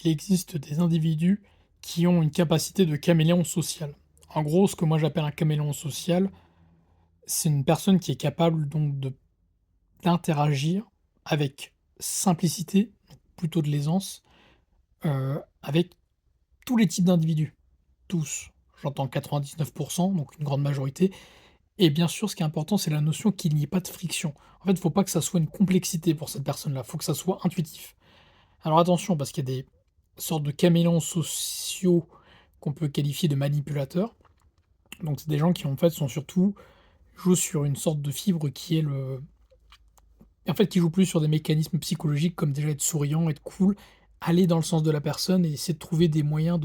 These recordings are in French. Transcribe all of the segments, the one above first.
il existe des individus qui ont une capacité de caméléon social. En gros, ce que moi j'appelle un caméléon social, c'est une personne qui est capable donc de d'interagir avec simplicité, plutôt de l'aisance, avec tous les types d'individus. Tous. J'entends 99, donc une grande majorité. Et bien sûr, ce qui est important, c'est la notion qu'il n'y ait pas de friction. En fait, il ne faut pas que ça soit une complexité pour cette personne-là, il faut que ça soit intuitif. Alors attention, parce qu'il y a des sortes de caméléons sociaux qu'on peut qualifier de manipulateurs. Donc c'est des gens qui en fait sont surtout jouent sur une sorte de fibre qui est le en fait qui jouent plus sur des mécanismes psychologiques comme déjà être souriant, être cool, aller dans le sens de la personne et essayer de trouver des moyens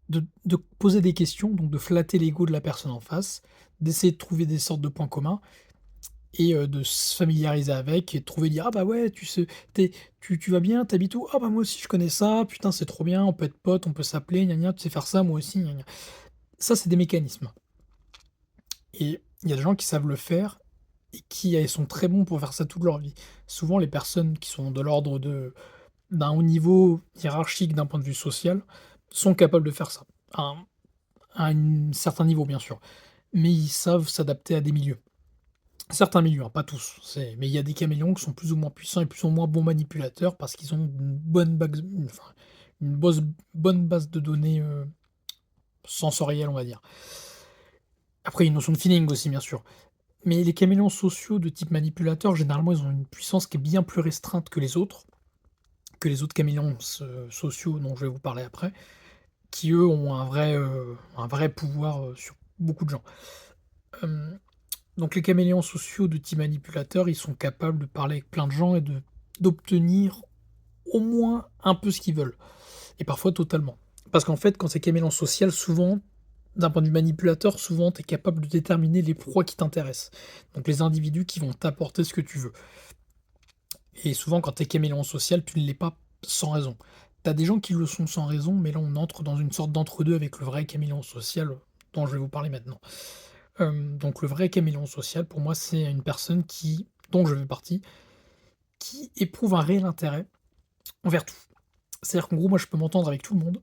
de poser des questions, donc de flatter l'ego de la personne en face, d'essayer de trouver des sortes de points communs et de se familiariser avec et de trouver dire: «Ah bah ouais, tu sais, tu vas bien? Tu habites où? Ah bah moi aussi je connais ça, putain c'est trop bien, on peut être potes, on peut s'appeler, gna gna, tu sais faire ça, moi aussi, gna gna». Ça, c'est des mécanismes et il y a des gens qui savent le faire et qui, sont très bons pour faire ça toute leur vie. Souvent les personnes qui sont de l'ordre d'un haut niveau hiérarchique d'un point de vue social, sont capables de faire ça. À un certain niveau bien sûr, mais ils savent s'adapter à des milieux. Certains milieux, hein, pas tous, mais il y a des caméléons qui sont plus ou moins puissants et plus ou moins bons manipulateurs parce qu'ils ont une bosse bonne base de données, sensorielle, on va dire. Après, il y a une notion de feeling aussi, bien sûr. Mais les caméléons sociaux de type manipulateur, généralement, ils ont une puissance qui est bien plus restreinte que les autres caméléons sociaux dont je vais vous parler après, qui eux ont un vrai pouvoir, sur beaucoup de gens. Hem Donc les caméléons sociaux de type manipulateur, ils sont capables de parler avec plein de gens et de d'obtenir au moins un peu ce qu'ils veulent et parfois totalement. Parce qu'en fait, quand c'est caméléon social, souvent, d'un point de vue manipulateur, souvent tu es capable de déterminer les proies qui t'intéressent. Donc les individus qui vont t'apporter ce que tu veux et souvent quand tu es caméléon social, tu ne l'es pas sans raison. Tu as des gens qui le sont sans raison, mais là on entre dans une sorte d'entre-deux avec le vrai caméléon social, dont je vais vous parler maintenant. Donc le vrai caméléon social, pour moi, c'est une personne qui dont je fais partie, qui éprouve un réel intérêt envers tout. C'est-à-dire qu'en gros, moi, je peux m'entendre avec tout le monde,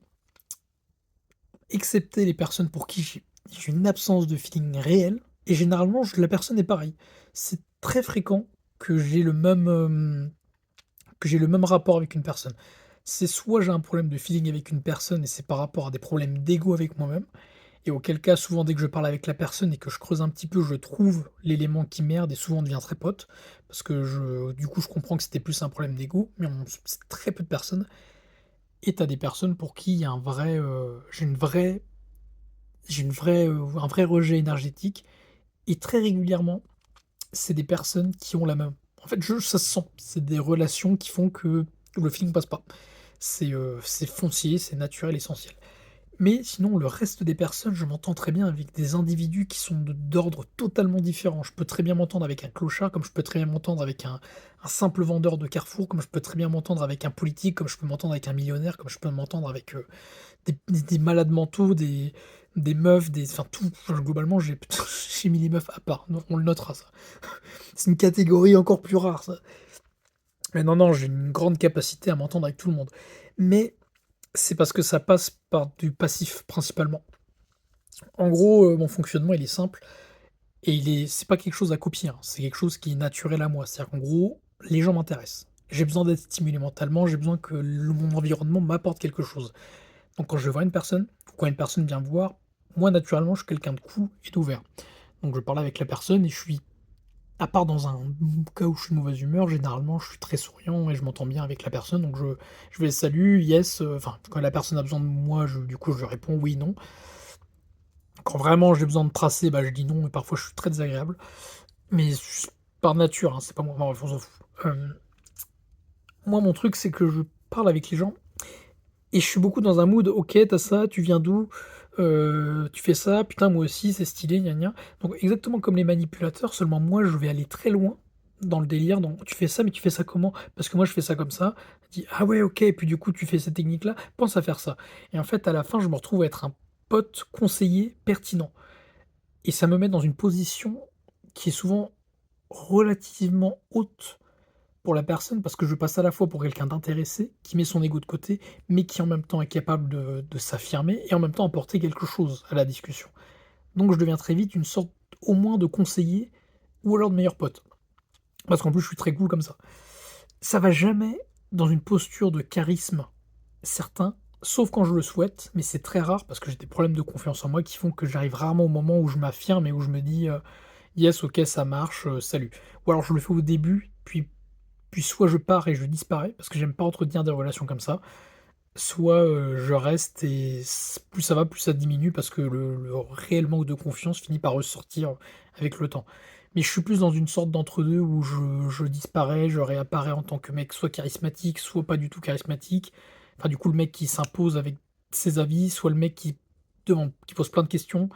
excepté les personnes pour qui j'ai une absence de feeling réel et généralement, je la personne est pareille. C'est très fréquent que j'ai le même rapport avec une personne. C'est soit j'ai un problème de feeling avec une personne et c'est par rapport à des problèmes d'ego avec moi-même, et auquel cas, souvent, dès que je parle avec la personne et que je creuse un petit peu, je trouve l'élément qui merde et souvent on devient très pote. Parce que du coup, je comprends que c'était plus un problème d'ego, mais c'est très peu de personnes. Et tu as des personnes pour qui il y a un vrai, un vrai rejet énergétique. Et très régulièrement, c'est des personnes qui ont la même. En fait, ça se sent. C'est des relations qui font que le feeling passe pas. C'est foncier, c'est naturel, essentiel. Mais sinon, le reste des personnes, je m'entends très bien avec des individus qui sont d'ordre totalement différent. Je peux très bien m'entendre avec un clochard, comme je peux très bien m'entendre avec un simple vendeur de Carrefour, comme je peux très bien m'entendre avec un politique, comme je peux m'entendre avec un millionnaire, comme je peux m'entendre avec des malades mentaux, des meufs, enfin tout. Enfin, globalement, j'ai mis les meufs à part. Non, on le notera ça. C'est une catégorie encore plus rare, ça. Mais non, non, j'ai une grande capacité à m'entendre avec tout le monde. Mais c'est parce que ça passe par du passif principalement. En gros, mon fonctionnement, il est simple et c'est pas quelque chose à copier, hein, c'est quelque chose qui est naturel à moi. C'est-à-dire qu'en gros, les gens m'intéressent. J'ai besoin d'être stimulé mentalement, j'ai besoin que mon environnement m'apporte quelque chose. Donc quand je vois une personne, ou quand une personne vient me voir, moi naturellement, je suis quelqu'un de cool et d'ouvert. Donc je parle avec la personne et je suis à part dans un cas où je suis de mauvaise humeur, généralement, je suis très souriant et je m'entends bien avec la personne, donc je vais: «Salut, yes», enfin, quand la personne a besoin de moi, du coup, je réponds: «Oui, non». Quand vraiment j'ai besoin de tracer, bah, je dis non et parfois je suis très désagréable, mais par nature, hein, c'est pas moi, enfin bref, on s'en fout. Moi mon truc c'est que je parle avec les gens et je suis beaucoup dans un mood: «OK, tu as ça, tu viens d'où? Tu fais ça, putain moi aussi, c'est stylé, gna gna». Donc exactement comme les manipulateurs, seulement moi je vais aller très loin dans le délire, dans: «Tu fais ça, mais tu fais ça comment? Parce que moi je fais ça comme ça». Je dis: «Ah ouais, OK, et puis du coup tu fais cette technique-là, pense à faire ça». Et en fait à la fin je me retrouve à être un pote conseiller pertinent. Et ça me met dans une position qui est souvent relativement haute pour la personne parce que je passe à la fois pour quelqu'un d'intéressé, qui met son ego de côté, mais qui en même temps est capable de s'affirmer et en même temps apporter quelque chose à la discussion. Donc je deviens très vite une sorte au moins de conseiller ou alors de meilleur pote. Parce qu'en plus je suis très cool comme ça. Ça va jamais dans une posture de charisme certain, sauf quand je le souhaite, mais c'est très rare parce que j'ai des problèmes de confiance en moi qui font que j'arrive rarement au moment où je m'affirme et où je me dis, «Yes, OK, ça marche, salut». Ou alors je le fais au début, puis soit je pars et je disparais parce que j'aime pas entretenir des relations comme ça, soit, je reste et plus ça va, plus ça diminue parce que le réel manque de confiance finit par ressortir avec le temps. Mais je suis plus dans une sorte d'entre-deux où je disparais, je réapparais en tant que mec soit charismatique, soit pas du tout charismatique. Enfin, du coup, le mec qui s'impose avec ses avis, soit le mec qui pose plein de questions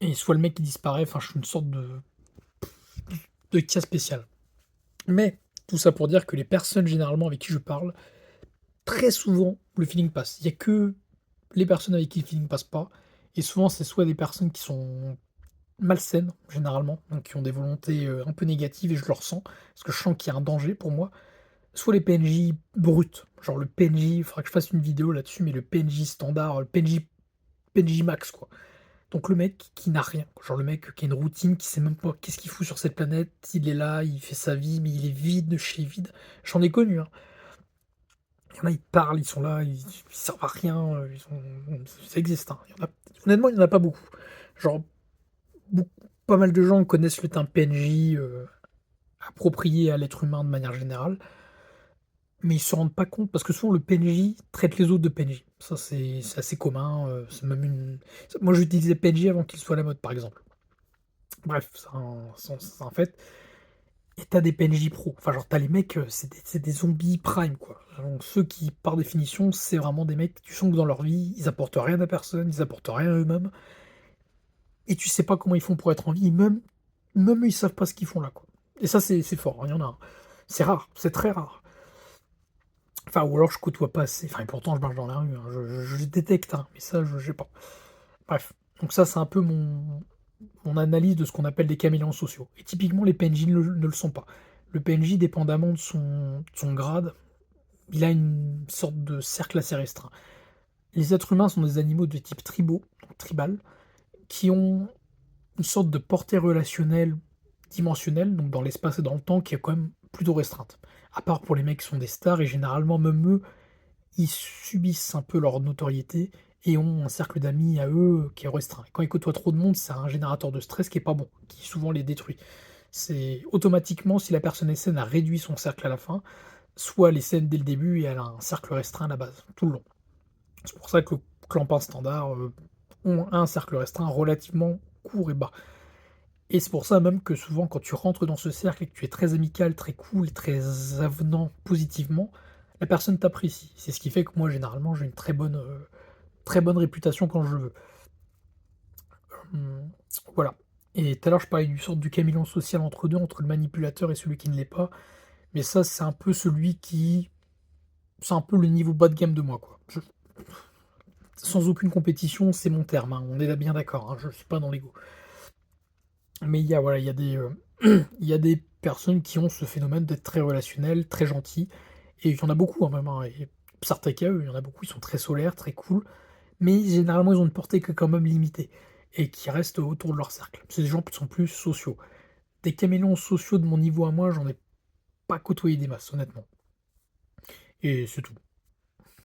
et soit le mec qui disparaît. Enfin, je suis une sorte de cas spécial. Mais tout ça pour dire que les personnes généralement avec qui je parle, très souvent, le feeling passe. Il y a que les personnes avec qui le feeling passe pas et souvent, c'est soit des personnes qui sont malsaines, généralement, donc qui ont des volontés, un peu négatives et je le ressens, parce que je sens qu'il y a un danger pour moi. Soit les PNJ bruts, genre le PNJ, il faudra que je fasse une vidéo là-dessus, mais le PNJ standard, le PNJ max, quoi. Donc le mec qui n'a rien, genre le mec qui a une routine, qui sait même pas qu'est-ce qu'il fout sur cette planète, il est là, il fait sa vie, mais il est vide de chez vide. J'en ai connu, hein. Il y en a, ils parlent, ils sont là, ils servent à rien, ça existe, hein. Il y en a pas beaucoup. Genre, beaucoup pas mal de gens connaissent le terme PNJ, approprié à l'être humain de manière générale, mais ils se rendent pas compte parce que souvent le PNJ traite les autres de PNJ. Ça, c'est assez commun, c'est même une moi j'utilisais PNJ avant qu'il soit à la mode, par exemple. Bref, c'est un fait. Et tu des PNJ pro, enfin genre tu les mecs, c'est des zombies prime quoi. Donc ceux qui par définition, c'est vraiment des mecs, tu sens que dans leur vie, ils apportent rien à personne, ils apportent rien à eux-mêmes et tu sais pas comment ils font pour être en vie, et même eux, ils savent pas ce qu'ils font là quoi. Et ça c'est fort, hein, il y en a, hein. C'est rare, c'est très rare. Enfin ou alors je côtoie pas assez, enfin et pourtant je marche dans la rue, hein, je détecte, hein, mais ça je sais pas. Bref, donc ça c'est un peu mon analyse de ce qu'on appelle des caméléons sociaux. Et typiquement, les PNJ ne le sont pas. Le PNJ, dépendamment de son grade, il a une sorte de cercle assez restreint. Les êtres humains sont des animaux de type tribaux, donc tribal, qui ont une sorte de portée relationnelle dimensionnelle, donc dans l'espace et dans le temps, qui est quand même plutôt restreinte. À part pour les mecs qui sont des stars, et généralement, même eux, ils subissent un peu leur notoriété et ont un cercle d'amis à eux qui est restreint. Quand ils côtoient trop de monde, c'est un générateur de stress qui est pas bon, qui souvent les détruit. C'est automatiquement, si la personne est saine, a réduit son cercle à la fin, soit elle est saine dès le début et elle a un cercle restreint à la base, tout le long. C'est pour ça que le clampin standard ont un cercle restreint relativement court et bas. Et c'est pour ça même que souvent, quand tu rentres dans ce cercle et que tu es très amical, très cool, très avenant positivement, la personne t'apprécie. C'est ce qui fait que moi, généralement, j'ai une très bonne réputation quand je veux. Mmh, voilà. Et tout à l'heure, je parlais du sorte du caméléon social entre deux, entre le manipulateur et celui qui ne l'est pas. Mais ça, c'est un peu le niveau bas de gamme de moi, quoi. Sans aucune compétition, c'est mon terme, hein, on est là bien d'accord, hein, je suis pas dans l'ego. Mais voilà, il y a des personnes qui ont ce phénomène d'être très relationnels, très gentils et il y en a beaucoup, hein, même, hein, et certains cas, eux, il y en a beaucoup, ils sont très solaires, très cool, mais généralement, ils ont une portée qui est quand même limitée et qui restent autour de leur cercle. C'est des gens qui sont plus sociaux. Des caméléons sociaux de mon niveau à moi, j'en ai pas côtoyé des masses, honnêtement et c'est tout.